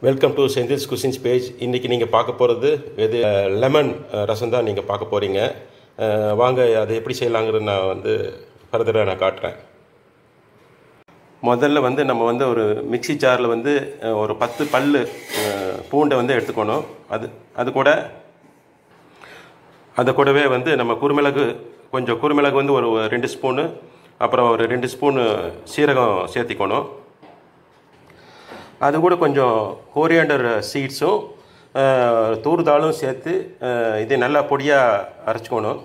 Welcome to Senthil's cuisines page. இன்றைக்கி நீங்கள் பார்க்க போகிறது இது லெமன் ரசம் தான் நீங்கள் பார்க்க போகிறீங்க. வாங்க அதை எப்படி செய்யலாங்கிறது நான் ஃபர்தராக நான் காட்டுறேன். முதல்ல நம்ம ஒரு மிக்சி ஜாரில் ஒரு 10 பல்லு பூண்டை எடுத்துக்கணும். அது கூடவே நம்ம குருமிளகு, கொஞ்சம் குருமிளகு ஒரு 2 ஸ்பூனு, அப்புறம் ஒரு 2 ஸ்பூனு சீரகம் சேர்த்திக்கணும். அது கூட கொஞ்சம் கோரியாண்டர் சீட்ஸும் தூர்தாலும் சேர்த்து இதை நல்லா பொடியாக அரைச்சிக்கணும்.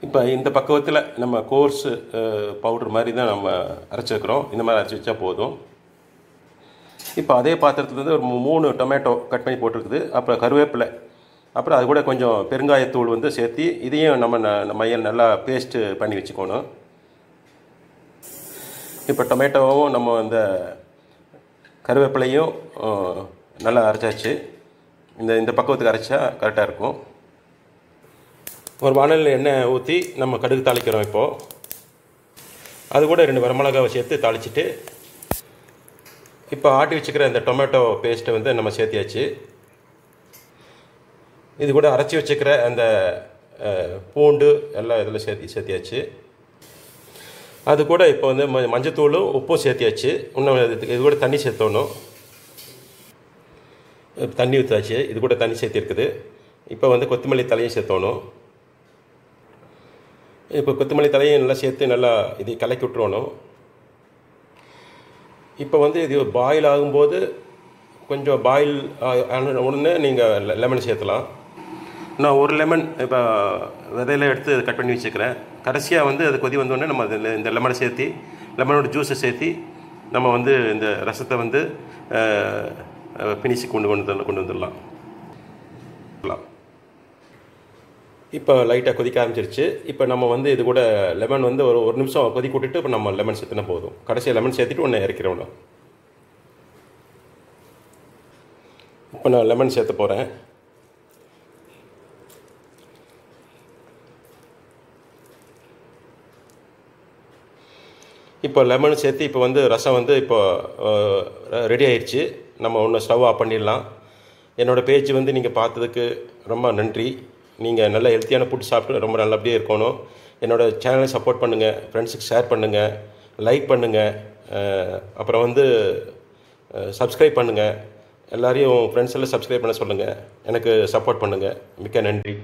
இப்போ இந்த பக்குவத்தில் நம்ம கோர்ஸ் பவுடர் மாதிரி தான் நம்ம அரைச்சிருக்கிறோம். இந்த மாதிரி அரைச்சி வச்சா போதும். இப்போ அதே பாத்திரத்துலேருந்து ஒரு 3 டொமேட்டோ கட் பண்ணி போட்டிருக்குது. அப்புறம் கருவேப்பிலை, அப்புறம் அது கூட கொஞ்சம் பெருங்காயத்தூள் சேர்த்து இதையும் நம்ம நல்லா பேஸ்ட்டு பண்ணி வச்சுக்கணும். இப்போ டொமேட்டோவும் நம்ம இந்த கருவேப்பிலையும் நல்லா அரைச்சாச்சு. இந்த பக்குவத்துக்கு அரைச்சா கரெக்டாக இருக்கும். ஒரு வானலில் எண்ணெய் ஊற்றி நம்ம கடுகு தாளிக்கிறோம். இப்போது அது கூட 2 வரமிளகாவை சேர்த்து தாளிச்சிட்டு இப்போ ஆட்டி வச்சுக்கிற இந்த டொமேட்டோ பேஸ்ட்டை நம்ம சேர்த்தியாச்சு. இது கூட அரைச்சி வச்சுக்கிற அந்த பூண்டு எல்லாம் இதில் சேர்த்தியாச்சு. அது கூட இப்போ மஞ்சத்தூளும் உப்பும் சேர்த்தியாச்சு. இன்னும் இது கூட தண்ணி சேர்த்தணும். தண்ணி ஊற்றாச்சு. இது கூட தண்ணி சேர்த்திருக்குது. இப்போ கொத்தமல்லி தலையும் சேர்த்தணும். இப்போ கொத்தமல்லி தலையும் நல்லா சேர்த்து நல்லா இதை கலக்கி விட்டுருவணும். இப்போ இது பாயில் ஆகும்போது கொஞ்சம் பாயில் ஆன உடனே நீங்கள் லெமன் சேர்த்தலாம். நான் ஒரு லெமன் இப்போ விதையில எடுத்து கட் பண்ணி வச்சுக்கிறேன். கடைசியாக அது கொதி வந்தோடனே நம்ம அதில் இந்த லெமனை சேர்த்து, லெமனோட ஜூஸை சேர்த்து நம்ம இந்த ரசத்தை ஃபினிஷுக்கு கொண்டு வந்துடலாம். இப்போ லைட்டாக கொதிக்க ஆரம்பிச்சிருச்சு. இப்போ நம்ம இது கூட லெமன் ஒரு நிமிஷம் கொதிக்க விட்டுட்டு இப்போ நம்ம லெமன் சேர்த்துனா போதும். கடைசியாக லெமன் சேர்த்துட்டு ஒன்று இறக்கிறோம். இப்போ நான் லெமன் சேர்த்த போகிறேன். இப்போ லெமன் சேர்த்து இப்போ ரசம் இப்போ ரெடி ஆயிடுச்சு. நம்ம ஒன்று ஸ்டவ் ஆஃப் பண்ணிடலாம். என்னோடய பேஜ் நீங்கள் பார்த்ததுக்கு ரொம்ப நன்றி. நீங்கள் நல்ல ஹெல்த்தியான ஃபுட் சாப்பிட்டு ரொம்ப நல்லபடியாக இருக்கணும். என்னோடய சேனலை சப்போர்ட் பண்ணுங்கள், ஃப்ரெண்ட்ஸுக்கு ஷேர் பண்ணுங்கள், லைக் பண்ணுங்கள், அப்புறம் சப்ஸ்கிரைப் பண்ணுங்கள். எல்லாரையும் ஃப்ரெண்ட்ஸ் எல்லாம் சப்ஸ்கிரைப் பண்ண சொல்லுங்கள். எனக்கு சப்போர்ட் பண்ணுங்கள். மிக்க நன்றி.